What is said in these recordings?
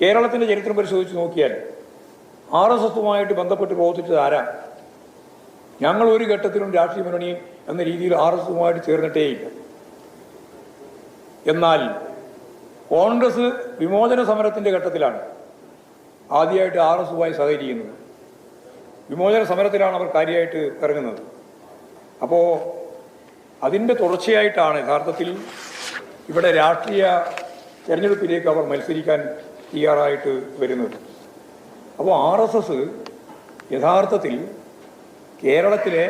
കേരളത്തിൻ്റെ ചരിത്രം പരിശോധിച്ച് നോക്കിയാൽ RSSുമായിട്ട് ബന്ധപ്പെട്ട് പ്രവർത്തിച്ചത് ആരാ? ഞങ്ങൾ ഒരു ഘട്ടത്തിലും രാഷ്ട്രീയ മുന്നണി എന്ന രീതിയിൽ RSSുമായിട്ട് ചേർന്നിട്ടേയില്ല. എന്നാൽ കോൺഗ്രസ് വിമോചന സമരത്തിൻ്റെ ഘട്ടത്തിലാണ് ആദ്യമായിട്ട് RSSുമായി സഹകരിക്കുന്നത്. വിമോചന സമരത്തിലാണ് അവർ കാര്യമായിട്ട് ഇറങ്ങുന്നത്. അപ്പോൾ അതിൻ്റെ തുടർച്ചയായിട്ടാണ് യഥാർത്ഥത്തിൽ ഇവിടെ രാഷ്ട്രീയ തെരഞ്ഞെടുപ്പിലേക്ക് അവർ മത്സരിക്കാൻ തയ്യാറായിട്ട് വരുന്നത്. അപ്പോൾ RSS യഥാർത്ഥത്തിൽ കേരളത്തിലെ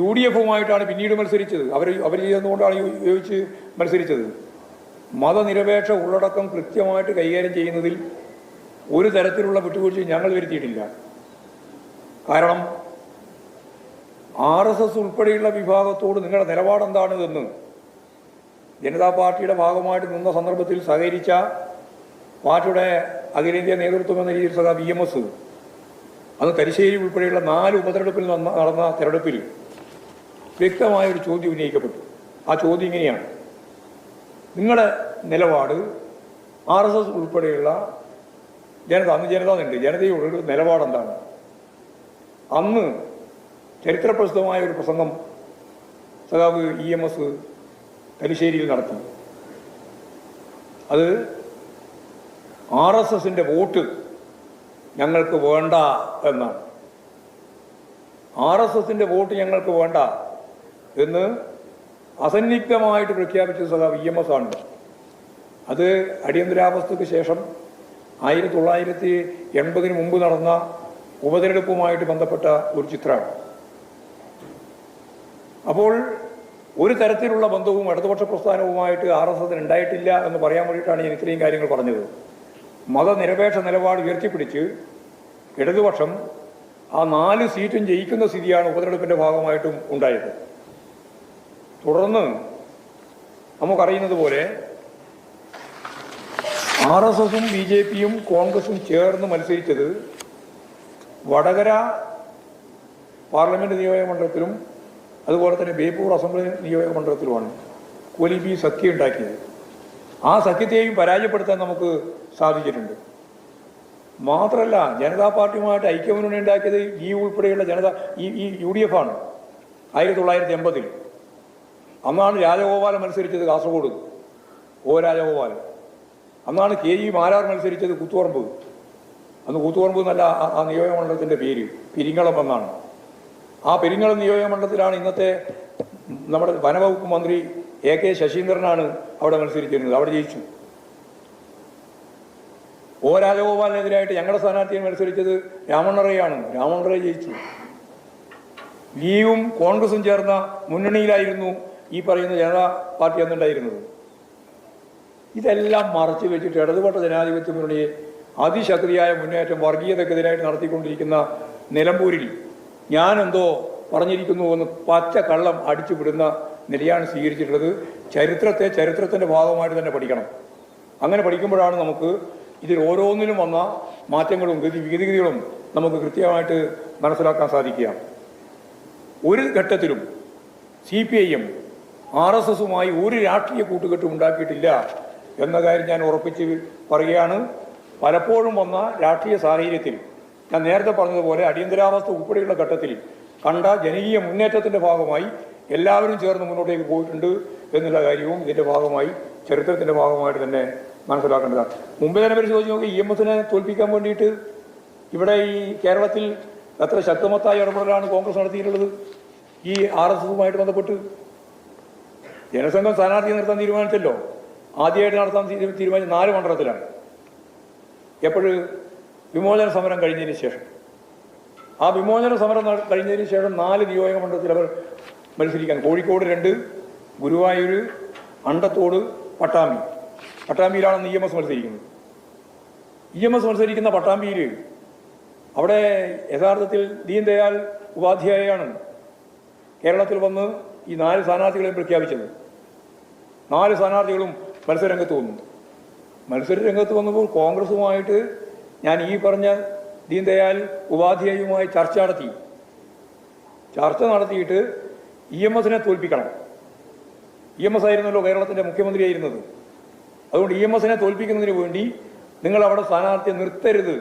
UDFുമായിട്ടാണ് പിന്നീട് മത്സരിച്ചത്. അവർ ചെയ്തുകൊണ്ടാണ് യോജിച്ച് മത്സരിച്ചത്. മതനിരപേക്ഷ ഉള്ളടക്കം കൃത്യമായിട്ട് കൈകാര്യം ചെയ്യുന്നതിൽ ഒരു തരത്തിലുള്ള വിട്ടുവീഴ്ചയും ഞങ്ങൾ വരുത്തിയിട്ടില്ല. കാരണം RSS ഉൾപ്പെടെയുള്ള വിഭാഗത്തോട് നിങ്ങളുടെ നിലപാടെന്താണിതെന്ന് ജനതാ പാർട്ടിയുടെ ഭാഗമായിട്ട് നിന്ന സന്ദർഭത്തിൽ സഹകരിച്ച പാർട്ടിയുടെ അഖിലേന്ത്യാ നേതൃത്വം എന്ന രീതിയിൽ സഖാ VMS അന്ന് തലശ്ശേരി ഉൾപ്പെടെയുള്ള 4 ഉപതെരഞ്ഞെടുപ്പിൽ നടന്ന തെരഞ്ഞെടുപ്പിൽ വ്യക്തമായൊരു ചോദ്യം ഉന്നയിക്കപ്പെട്ടു. ആ ചോദ്യം ഇങ്ങനെയാണ്: നിങ്ങളുടെ നിലപാട് RSS ഉൾപ്പെടെയുള്ള അന്ന് ജനതയുണ്ട്, ജനതയോടൊരു നിലപാടെന്താണ്? അന്ന് ചരിത്രപ്രസിദ്ധമായ ഒരു പ്രസംഗം സഖാവ് EMS തലശ്ശേരിയിൽ നടത്തി. അത് RSSന്റെ വോട്ട് ഞങ്ങൾക്ക് വേണ്ട എന്നാണ്. RSSന്റെ വോട്ട് ഞങ്ങൾക്ക് വേണ്ട എന്ന് അസന്നിഗ്ധമായിട്ട് പ്രഖ്യാപിച്ചത് സഖാവ് EMS ആണ്. അത് അടിയന്തരാവസ്ഥയ്ക്ക് ശേഷം 1980 മുമ്പ് നടന്ന ഉപതെരഞ്ഞെടുപ്പുമായിട്ട് ബന്ധപ്പെട്ട ഒരു ചിത്രമാണ്. അപ്പോൾ ഒരു തരത്തിലുള്ള ബന്ധവും ഇടതുപക്ഷ പ്രസ്ഥാനവുമായിട്ട് RSSന് ഉണ്ടായിട്ടില്ല എന്ന് പറയാൻ വേണ്ടിയിട്ടാണ് ഞാൻ ഇത്രയും കാര്യങ്ങൾ പറഞ്ഞത്. മതനിരപേക്ഷ നിലപാട് ഉയർത്തിപ്പിടിച്ച് ഇടതുപക്ഷം ആ 4 സീറ്റും ജയിക്കുന്ന സ്ഥിതിയാണ് ഉപതെരഞ്ഞെടുപ്പിൻ്റെ ഭാഗമായിട്ടും ഉണ്ടായത്. തുടർന്ന് നമുക്കറിയുന്നത് പോലെ RSSും BJPയും കോൺഗ്രസും ചേർന്ന് മത്സരിച്ചത് വടകര പാർലമെൻറ്റ് നിയോജക മണ്ഡലത്തിലും അതുപോലെ തന്നെ ബേപ്പൂർ അസംബ്ലി നിയോജക മണ്ഡലത്തിലുമാണ് കോലിബി സഖ്യം ഉണ്ടാക്കിയത്. ആ സഖ്യത്തെയും പരാജയപ്പെടുത്താൻ നമുക്ക് സാധിച്ചിട്ടുണ്ട്. മാത്രമല്ല, ജനതാ പാർട്ടിയുമായിട്ട് ഐക്യമുന്നണി ഉണ്ടാക്കിയത് ഈ ഉൾപ്പെടെയുള്ള ഈ UDF ആണ്. 1980 അന്നാണ് രാജഗോപാലൻ മത്സരിച്ചത് കാസർഗോഡ്, രാജഗോപാലൻ. അന്നാണ് KG മാരാർ മത്സരിച്ചത് കൂത്തുപറമ്പ്. അന്ന് കൂത്തുപറമ്പ് എന്നല്ല ആ നിയോജക മണ്ഡലത്തിൻ്റെ പേര്, പെരിങ്ങളം എന്നാണ്. ആ പെരിങ്ങളം നിയോജക മണ്ഡലത്തിലാണ് ഇന്നത്തെ നമ്മുടെ വനവകുപ്പ് മന്ത്രി AK ശശീന്ദ്രനാണ് അവിടെ മത്സരിച്ചിരുന്നത്. അവിടെ ജയിച്ചു. രാജഗോപാലിനെതിരായിട്ട് ഞങ്ങളുടെ സ്ഥാനാർത്ഥിയെ മത്സരിച്ചത് രാമണ്ണറയാണ്. രാമണ്ണറ ജയിച്ചു. ലീഗും കോൺഗ്രസും ചേർന്ന മുന്നണിയിലായിരുന്നു ഈ പറയുന്ന ജനതാ പാർട്ടി അന്നുണ്ടായിരുന്നത്. ഇതെല്ലാം മറച്ചു വെച്ചിട്ട് ഇടതുപക്ഷ ജനാധിപത്യ മുന്നണിയെ അതിശക്തിയായ മുന്നേറ്റം വർഗീയതക്കെതിരായിട്ട് നടത്തിക്കൊണ്ടിരിക്കുന്ന നിലമ്പൂരിൽ ഞാനെന്തോ പറഞ്ഞിരിക്കുന്നുവെന്ന് പച്ച കള്ളം അടിച്ചു വിടുന്ന നിലയാണ് സ്വീകരിച്ചിട്ടുള്ളത്. ചരിത്രത്തിൻ്റെ ഭാഗമായിട്ട് തന്നെ പഠിക്കണം. അങ്ങനെ പഠിക്കുമ്പോഴാണ് നമുക്ക് ഇതിൽ ഓരോന്നിലും വന്ന മാറ്റങ്ങളും വിഗതികളും നമുക്ക് കൃത്യമായിട്ട് മനസ്സിലാക്കാൻ സാധിക്കുക. ഒരു ഘട്ടത്തിലും CPIM RSSുമായി ഒരു രാഷ്ട്രീയ കൂട്ടുകെട്ടും ഉണ്ടാക്കിയിട്ടില്ല എന്ന കാര്യം ഞാൻ ഉറപ്പിച്ച് പറയുകയാണ്. പലപ്പോഴും വന്ന രാഷ്ട്രീയ സാഹചര്യത്തിൽ ഞാൻ നേരത്തെ പറഞ്ഞതുപോലെ അടിയന്തരാവസ്ഥ ഉൾപ്പെടെയുള്ള ഘട്ടത്തിൽ കണ്ട ജനകീയ മുന്നേറ്റത്തിൻ്റെ ഭാഗമായി എല്ലാവരും ചേർന്ന് മുന്നോട്ടേക്ക് പോയിട്ടുണ്ട് എന്നുള്ള കാര്യവും ഇതിൻ്റെ ഭാഗമായി ചരിത്രത്തിൻ്റെ ഭാഗമായിട്ട് തന്നെ മനസ്സിലാക്കേണ്ടതാണ്. മുമ്പ് തന്നെ പരിശോധിച്ച് നോക്കി EMSനെ തോൽപ്പിക്കാൻ വേണ്ടിയിട്ട് ഇവിടെ ഈ കേരളത്തിൽ എത്ര ശക്തമത്തായ ഇടപെടലാണ് കോൺഗ്രസ് നടത്തിയിട്ടുള്ളത്. ഈ RSSുമായിട്ട് ബന്ധപ്പെട്ട് ജനസംഘം സ്ഥാനാർത്ഥിയെ നിർത്താൻ തീരുമാനിച്ചല്ലോ. ആദ്യമായിട്ട് നടത്താൻ തീരുമാനിച്ച 4 മണ്ഡലത്തിലാണ്. എപ്പോഴും വിമോചന സമരം കഴിഞ്ഞതിന് ശേഷം. ആ വിമോചന സമരം കഴിഞ്ഞതിന് ശേഷം 4 നിയോജക മണ്ഡലത്തിൽ അവർ മത്സരിക്കാൻ, കോഴിക്കോട് 2, ഗുരുവായൂർ, അണ്ടത്തോട്, പട്ടാമ്പിയിലാണ് EMS മത്സരിക്കുന്നത്. EMS മത്സരിക്കുന്ന പട്ടാമ്പിയിൽ അവിടെ യഥാർത്ഥത്തിൽ ദീൻദയാൽ ഉപാധ്യായയാണ് കേരളത്തിൽ വന്ന് ഈ 4 സ്ഥാനാർത്ഥികളെയും പ്രഖ്യാപിച്ചത്. 4 സ്ഥാനാർത്ഥികളും മത്സരരംഗത്ത് വന്നു. മത്സരരംഗത്ത് വന്നപ്പോൾ കോൺഗ്രസുമായിട്ട് ഞാൻ ഈ പറഞ്ഞ ദീൻദയാൽ ഉപാധ്യായുമായി ചർച്ച നടത്തിയിട്ട് EMSനെ തോൽപ്പിക്കണം. EMS ആയിരുന്നല്ലോ കേരളത്തിൻ്റെ മുഖ്യമന്ത്രിയായിരുന്നത്. അതുകൊണ്ട് EMSനെ തോൽപ്പിക്കുന്നതിന് വേണ്ടി നിങ്ങൾ അവിടെ സ്ഥാനാർത്ഥിയെ നിർത്തരുത്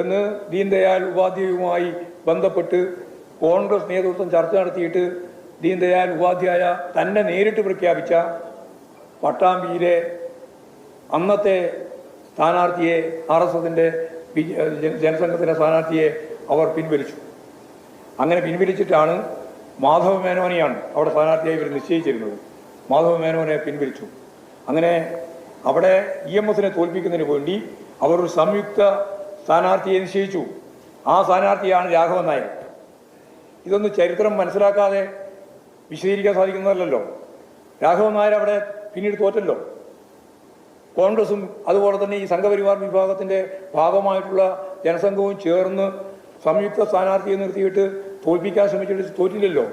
എന്ന് ദീൻദയാൽ ഉപാധ്യായയുമായി ബന്ധപ്പെട്ട് കോൺഗ്രസ് നേതൃത്വം ചർച്ച നടത്തിയിട്ട് ദീൻദയാൽ ഉപാധ്യായ തന്നെ നേരിട്ട് പ്രഖ്യാപിച്ച പട്ടാമ്പിയിലെ അന്നത്തെ സ്ഥാനാർത്ഥിയെ RSSന്റെ ജനസംഘത്തിൻ്റെ സ്ഥാനാർത്ഥിയെ അവർ പിൻവലിച്ചു. അങ്ങനെ പിൻവലിച്ചിട്ടാണ് മാധവ മേനോനെയാണ് അവിടെ സ്ഥാനാർത്ഥിയായി ഇവർ നിശ്ചയിച്ചിരുന്നത്. മാധവ മേനോനെ പിൻവലിച്ചു. അങ്ങനെ അവിടെ EMSനെ തോൽപ്പിക്കുന്നതിന് വേണ്ടി അവർ ഒരു സംയുക്ത സ്ഥാനാർത്ഥിയെ നിശ്ചയിച്ചു. ആ സ്ഥാനാർത്ഥിയാണ് രാഘവൻ നായർ. ഇതൊന്നും ചരിത്രം മനസ്സിലാക്കാതെ വിശദീകരിക്കാൻ സാധിക്കുന്നതല്ലോ. രാഘവൻ നായർ അവിടെ പിന്നീട് തോറ്റല്ലോ. കോൺഗ്രസും അതുപോലെ തന്നെ ഈ സംഘപരിവാർ വിഭാഗത്തിൻ്റെ ഭാഗമായിട്ടുള്ള ജനസംഘവും ചേർന്ന് സംയുക്ത സ്ഥാനാർത്ഥിയെ നിർത്തിയിട്ട് തോൽപ്പിക്കാൻ ശ്രമിച്ചിട്ട് തോറ്റില്ലല്ലോ.